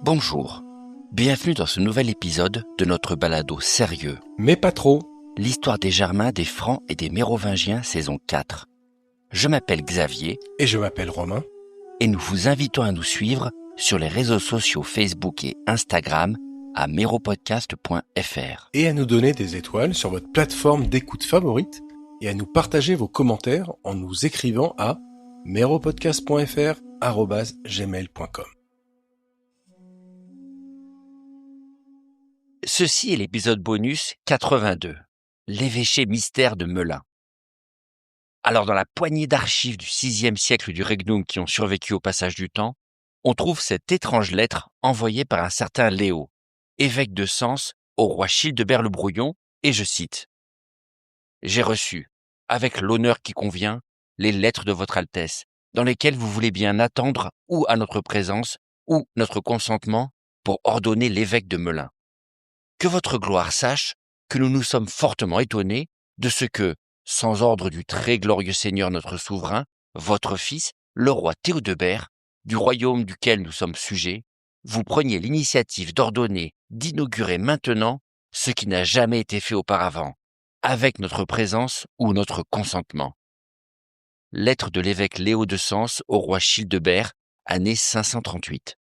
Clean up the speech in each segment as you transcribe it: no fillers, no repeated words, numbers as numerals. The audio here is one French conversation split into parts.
Bonjour, bienvenue dans ce nouvel épisode de notre balado sérieux. Mais pas trop. L'histoire des Germains, des Francs et des Mérovingiens, saison 4. Je m'appelle Xavier. Et je m'appelle Romain. Et nous vous invitons à nous suivre sur les réseaux sociaux Facebook et Instagram à meropodcast.fr. Et à nous donner des étoiles sur votre plateforme d'écoute favorite et à nous partager vos commentaires en nous écrivant à meropodcast.fr@gmail.com. Ceci est l'épisode bonus 82, l'évêché mystère de Melun. Alors dans la poignée d'archives du VIe siècle du Regnum qui ont survécu au passage du temps, on trouve cette étrange lettre envoyée par un certain Léo, évêque de Sens, au roi Childebert le Brouillon, et je cite « J'ai reçu, avec l'honneur qui convient, les lettres de votre Altesse, dans lesquelles vous voulez bien attendre ou à notre présence ou notre consentement pour ordonner l'évêque de Melun. Que votre gloire sache que nous nous sommes fortement étonnés de ce que, sans ordre du très glorieux Seigneur notre souverain, votre fils, le roi Théodebert, du royaume duquel nous sommes sujets, vous preniez l'initiative d'ordonner, d'inaugurer maintenant ce qui n'a jamais été fait auparavant, avec notre présence ou notre consentement. » Lettre de l'évêque Léo de Sens au roi Childebert, année 538.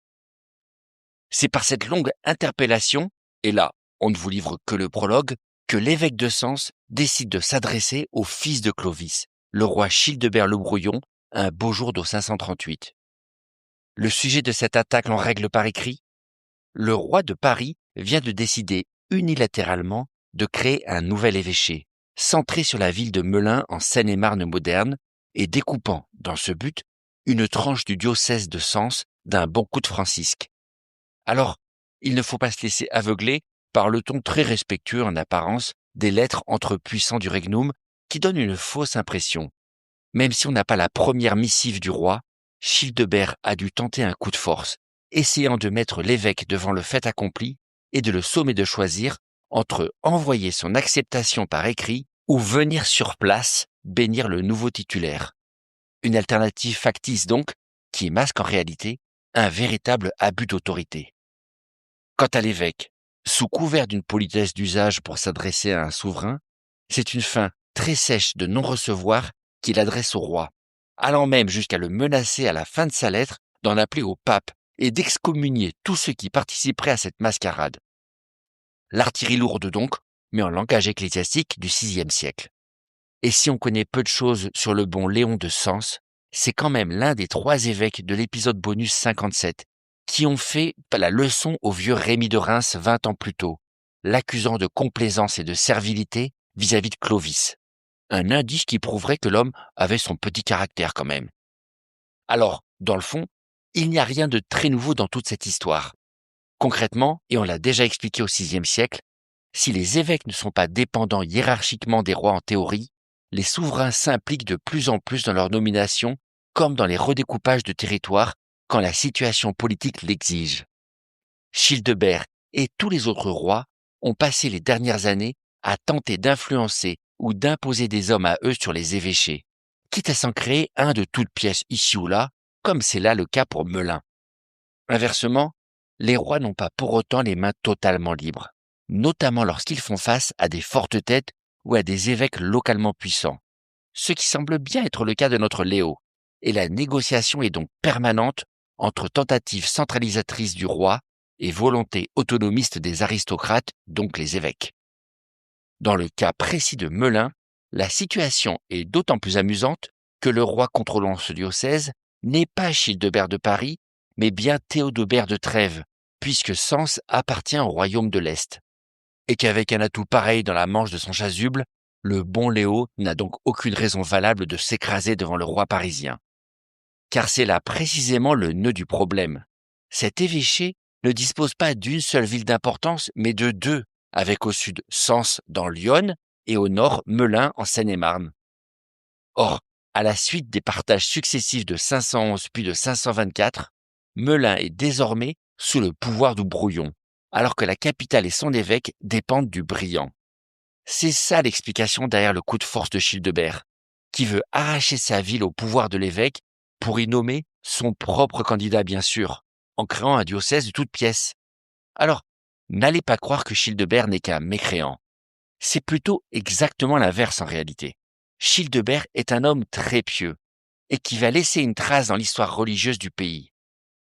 C'est par cette longue interpellation, et là, on ne vous livre que le prologue, que l'évêque de Sens décide de s'adresser au fils de Clovis, le roi Childebert le Brouillon, un beau jour de 538. Le sujet de cette attaque en règle par écrit. Le roi de Paris vient de décider unilatéralement de créer un nouvel évêché, centré sur la ville de Melun en Seine-et-Marne moderne, et découpant, dans ce but, une tranche du diocèse de Sens d'un bon coup de francisque. Alors, il ne faut pas se laisser aveugler par le ton très respectueux en apparence des lettres entre puissants du Regnum qui donnent une fausse impression. Même si on n'a pas la première missive du roi, Childebert a dû tenter un coup de force, essayant de mettre l'évêque devant le fait accompli et de le sommer de choisir entre envoyer son acceptation par écrit ou venir sur place bénir le nouveau titulaire. Une alternative factice donc, qui masque en réalité un véritable abus d'autorité. Quant à l'évêque, sous couvert d'une politesse d'usage pour s'adresser à un souverain, c'est une fin très sèche de non-recevoir qu'il adresse au roi, allant même jusqu'à le menacer à la fin de sa lettre d'en appeler au pape et d'excommunier tous ceux qui participeraient à cette mascarade. L'artillerie lourde donc, mais en langage ecclésiastique du VIe siècle. Et si on connaît peu de choses sur le bon Léon de Sens, c'est quand même l'un des 3 évêques de l'épisode bonus 57 qui ont fait la leçon au vieux Rémy de Reims 20 ans plus tôt, l'accusant de complaisance et de servilité vis-à-vis de Clovis. Un indice qui prouverait que l'homme avait son petit caractère quand même. Alors, dans le fond, il n'y a rien de très nouveau dans toute cette histoire. Concrètement, et on l'a déjà expliqué au VIe siècle, si les évêques ne sont pas dépendants hiérarchiquement des rois en théorie, les souverains s'impliquent de plus en plus dans leur nomination, comme dans les redécoupages de territoires, quand la situation politique l'exige. Childebert et tous les autres rois ont passé les dernières années à tenter d'influencer ou d'imposer des hommes à eux sur les évêchés, quitte à s'en créer un de toutes pièces ici ou là, comme c'est là le cas pour Melun. Inversement, les rois n'ont pas pour autant les mains totalement libres, notamment lorsqu'ils font face à des fortes têtes ou à des évêques localement puissants, ce qui semble bien être le cas de notre Léo, et la négociation est donc permanente entre tentatives centralisatrices du roi et volonté autonomiste des aristocrates, donc les évêques. Dans le cas précis de Melun, la situation est d'autant plus amusante que le roi contrôlant ce diocèse n'est pas Childebert de Paris, mais bien Théodebert de Trèves, puisque Sens appartient au royaume de l'Est. Et qu'avec un atout pareil dans la manche de son chasuble, le bon Léo n'a donc aucune raison valable de s'écraser devant le roi parisien. Car c'est là précisément le nœud du problème. Cet évêché ne dispose pas d'une seule ville d'importance, mais de 2, avec au sud Sens dans l'Yonne et au nord Melun en Seine-et-Marne. Or, à la suite des partages successifs de 511 puis de 524, Melun est désormais sous le pouvoir du brouillon, alors que la capitale et son évêque dépendent du brillant. C'est ça l'explication derrière le coup de force de Childebert, qui veut arracher sa ville au pouvoir de l'évêque pour y nommer son propre candidat bien sûr, en créant un diocèse de toutes pièces. Alors, n'allez pas croire que Childebert n'est qu'un mécréant. C'est plutôt exactement l'inverse en réalité. Childebert est un homme très pieux et qui va laisser une trace dans l'histoire religieuse du pays.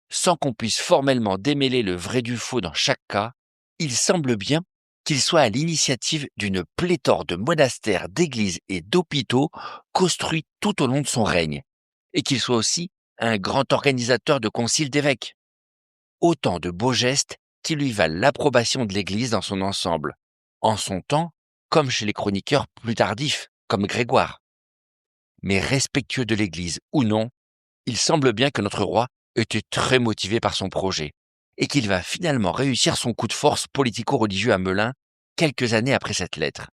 Sans qu'on puisse formellement démêler le vrai du faux dans chaque cas, il semble bien qu'il soit à l'initiative d'une pléthore de monastères, d'églises et d'hôpitaux construits tout au long de son règne, et qu'il soit aussi un grand organisateur de conciles d'évêques. Autant de beaux gestes qui lui valent l'approbation de l'Église dans son ensemble, en son temps, comme chez les chroniqueurs plus tardifs, comme Grégoire. Mais respectueux de l'Église ou non, il semble bien que notre roi était très motivé par son projet, et qu'il va finalement réussir son coup de force politico-religieux à Melun quelques années après cette lettre.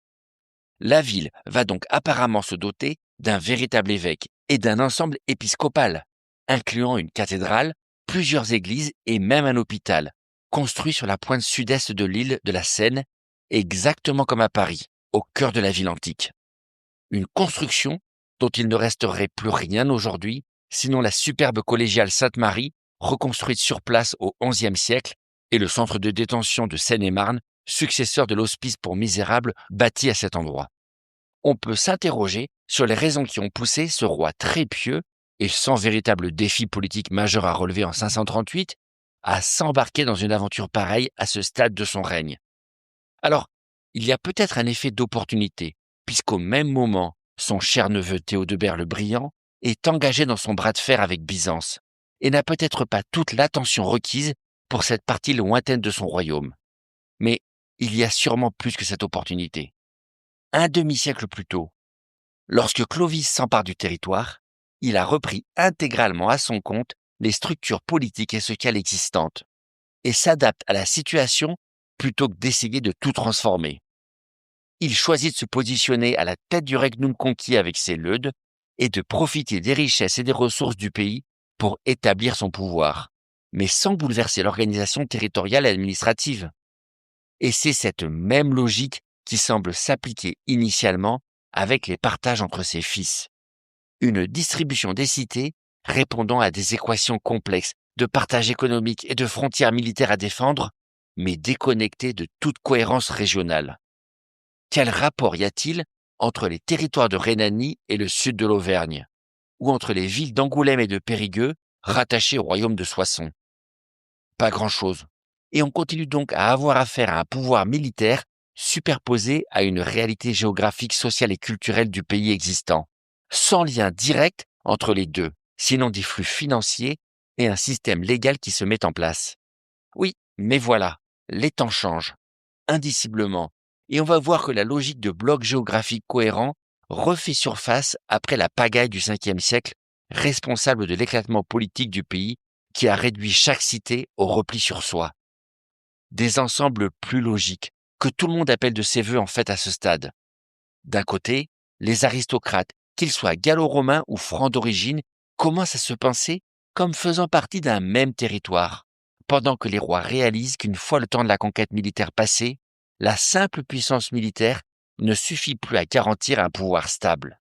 La ville va donc apparemment se doter d'un véritable évêque et d'un ensemble épiscopal, incluant une cathédrale, plusieurs églises et même un hôpital, construit sur la pointe sud-est de l'île de la Seine, exactement comme à Paris, au cœur de la ville antique. Une construction dont il ne resterait plus rien aujourd'hui, sinon la superbe collégiale Sainte-Marie, reconstruite sur place au XIe siècle, et le centre de détention de Seine-et-Marne, successeur de l'hospice pour misérables bâti à cet endroit. On peut s'interroger sur les raisons qui ont poussé ce roi très pieux, et sans véritable défi politique majeur à relever en 538, à s'embarquer dans une aventure pareille à ce stade de son règne. Alors, il y a peut-être un effet d'opportunité, puisqu'au même moment, son cher neveu Théodebert le Brillant est engagé dans son bras de fer avec Byzance, et n'a peut-être pas toute l'attention requise pour cette partie lointaine de son royaume. Mais il y a sûrement plus que cette opportunité. Un demi-siècle plus tôt, lorsque Clovis s'empare du territoire, il a repris intégralement à son compte les structures politiques et sociales existantes, et s'adapte à la situation plutôt que d'essayer de tout transformer. Il choisit de se positionner à la tête du regnum conquis avec ses leudes et de profiter des richesses et des ressources du pays pour établir son pouvoir, mais sans bouleverser l'organisation territoriale et administrative. Et c'est cette même logique qui semble s'appliquer initialement avec les partages entre ses fils. Une distribution des cités répondant à des équations complexes de partage économique et de frontières militaires à défendre, mais déconnectées de toute cohérence régionale. Quel rapport y a-t-il entre les territoires de Rhénanie et le sud de l'Auvergne, ou entre les villes d'Angoulême et de Périgueux, rattachées au royaume de Soissons? Pas grand-chose. Et on continue donc à avoir affaire à un pouvoir militaire superposé à une réalité géographique, sociale et culturelle du pays existant, sans lien direct entre les deux, sinon des flux financiers et un système légal qui se met en place. Oui, mais voilà, les temps changent, indiciblement, et on va voir que la logique de bloc géographique cohérent refait surface après la pagaille du Ve siècle, responsable de l'éclatement politique du pays qui a réduit chaque cité au repli sur soi. Des ensembles plus logiques, que tout le monde appelle de ses voeux en fait à ce stade. D'un côté, les aristocrates, qu'ils soient gallo-romains ou francs d'origine, commencent à se penser comme faisant partie d'un même territoire, pendant que les rois réalisent qu'une fois le temps de la conquête militaire passé, la simple puissance militaire ne suffit plus à garantir un pouvoir stable.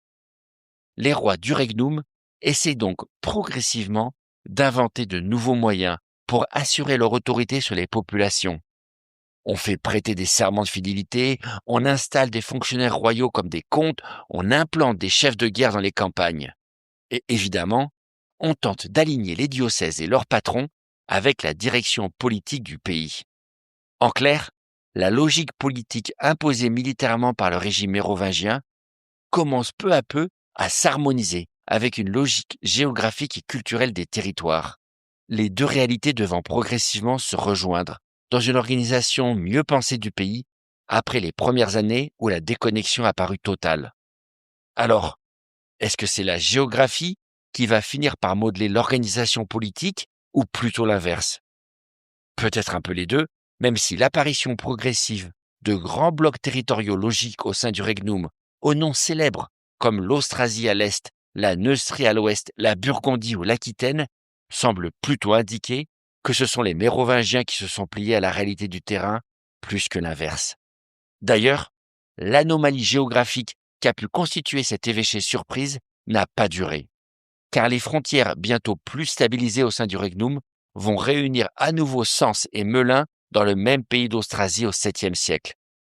Les rois du regnum essaient donc progressivement d'inventer de nouveaux moyens pour assurer leur autorité sur les populations. On fait prêter des serments de fidélité, on installe des fonctionnaires royaux comme des comtes, on implante des chefs de guerre dans les campagnes. Et évidemment, on tente d'aligner les diocèses et leurs patrons avec la direction politique du pays. En clair, la logique politique imposée militairement par le régime mérovingien commence peu à peu à s'harmoniser avec une logique géographique et culturelle des territoires, les deux réalités devant progressivement se rejoindre dans une organisation mieux pensée du pays après les premières années où la déconnexion a paru totale. Alors, est-ce que c'est la géographie qui va finir par modeler l'organisation politique ou plutôt l'inverse? Peut-être un peu les deux, même si l'apparition progressive de grands blocs territoriaux logiques au sein du regnum, aux noms célèbres comme l'Austrasie à l'est, la Neustrie à l'ouest, la Burgondie ou l'Aquitaine, semble plutôt indiquer que ce sont les Mérovingiens qui se sont pliés à la réalité du terrain plus que l'inverse. D'ailleurs, l'anomalie géographique qui a pu constituer cet évêché surprise n'a pas duré, car les frontières bientôt plus stabilisées au sein du Regnum vont réunir à nouveau Sens et Melun dans le même pays d'Austrasie au 7e siècle,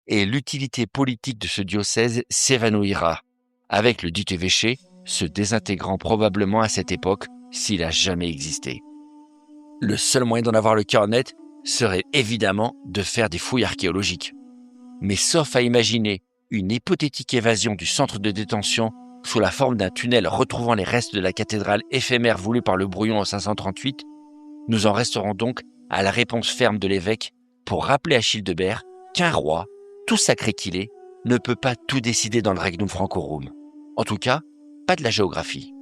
et l'utilité politique de ce diocèse s'évanouira, avec le dit évêché se désintégrant probablement à cette époque s'il a jamais existé. Le seul moyen d'en avoir le cœur net serait évidemment de faire des fouilles archéologiques. Mais sauf à imaginer une hypothétique évasion du centre de détention sous la forme d'un tunnel retrouvant les restes de la cathédrale éphémère voulue par le brouillon en 538, nous en resterons donc à la réponse ferme de l'évêque pour rappeler à Childebert qu'un roi, tout sacré qu'il est, ne peut pas tout décider dans le Regnum Francorum. En tout cas, pas de la géographie.